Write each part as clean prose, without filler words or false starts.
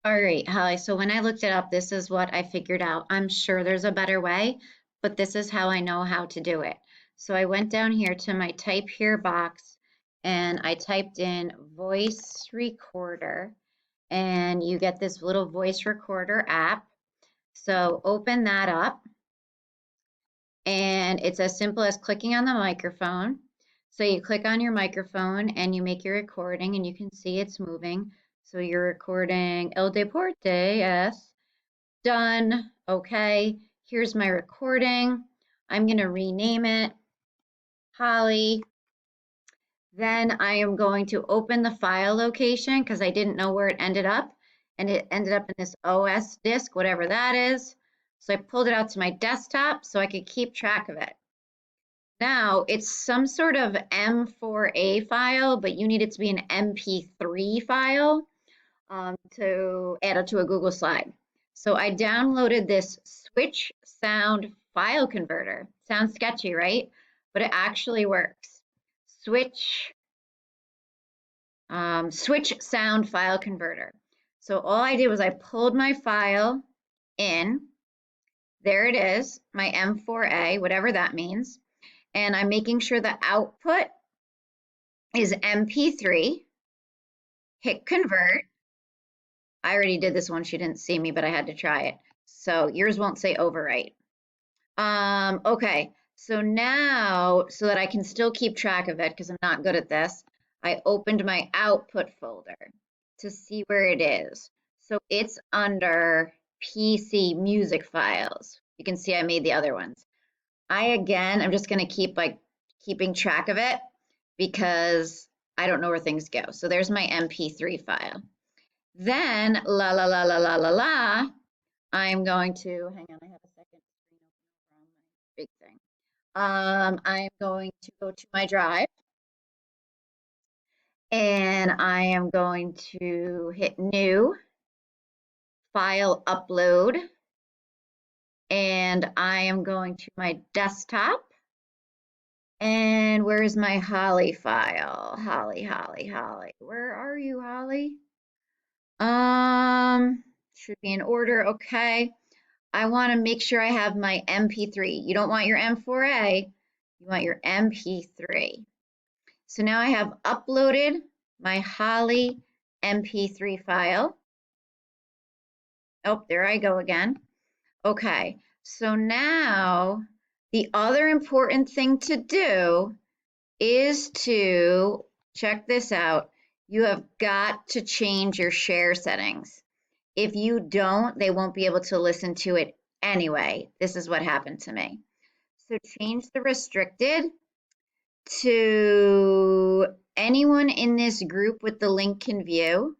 All right, Holly. So when I looked it up, this is what I figured out. I'm sure there's a better way, but this is how I know how to do it. So I went down here to my type here box and I typed in voice recorder, and you get this little voice recorder app. So open that up, and it's as simple as clicking on the microphone. So you click on your microphone and you make your recording, and you can see it's moving. So you're recording El Deporte, yes. Done. Okay, here's my recording. I'm going to rename it Holly. Then I am going to open the file location because I didn't know where it ended up. And it ended up in this OS disk, whatever that is. So I pulled it out to my desktop so I could keep track of it. Now it's some sort of M4A file, but you need it to be an MP3 file to add it to a Google slide. So I downloaded this Switch Sound file converter. Sounds sketchy, right? But it actually works. Switch Sound file converter. So all I did was I pulled my file in. There it is, my M4A, whatever that means. And I'm making sure the output is MP3. Hit convert. I already did this one. She didn't see me, but I had to try it. So yours won't say overwrite. Okay, so now, so that I can still keep track of it, because I'm not good at this, I opened my output folder to see where it is. So it's under PC music files. You can see I made the other ones. I'm just gonna keep like keeping track of it because I don't know where things go. So there's my MP3 file. Then, la la la la la la la, I'm going to, hang on, I have a second screen open on my big thing. I'm going to go to my drive and I am going to hit new, file upload, and I am going to my desktop. And where's my Holly file? Holly, Holly, Holly. Where are you, Holly? Should be in order. Okay. I want to make sure I have my MP3. You don't want your M4A, you want your MP3. So now I have uploaded my Holly MP3 file. Oh, there I go again. Okay, so now the other important thing to do is to check this out. You have got to change your share settings. If you don't, they won't be able to listen to it anyway. This is what happened to me. So change the restricted to anyone in this group with the link can view,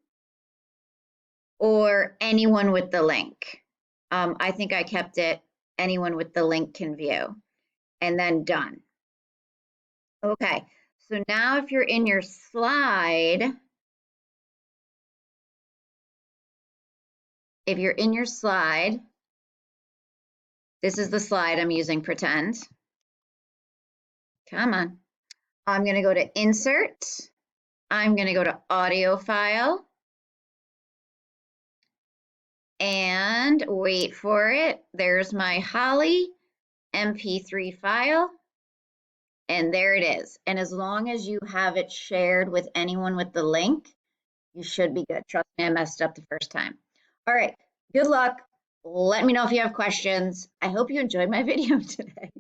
or anyone with the link. I think I kept it anyone with the link can view, and then done. Okay, so now if you're in your slide, this is the slide I'm using, pretend. Come on. I'm going to go to Insert. I'm going to go to Audio File. And wait for it. There's my Holly MP3 file. And there it is. And as long as you have it shared with anyone with the link, you should be good. Trust me, I messed up the first time. All right, good luck. Let me know if you have questions. I hope you enjoyed my video today.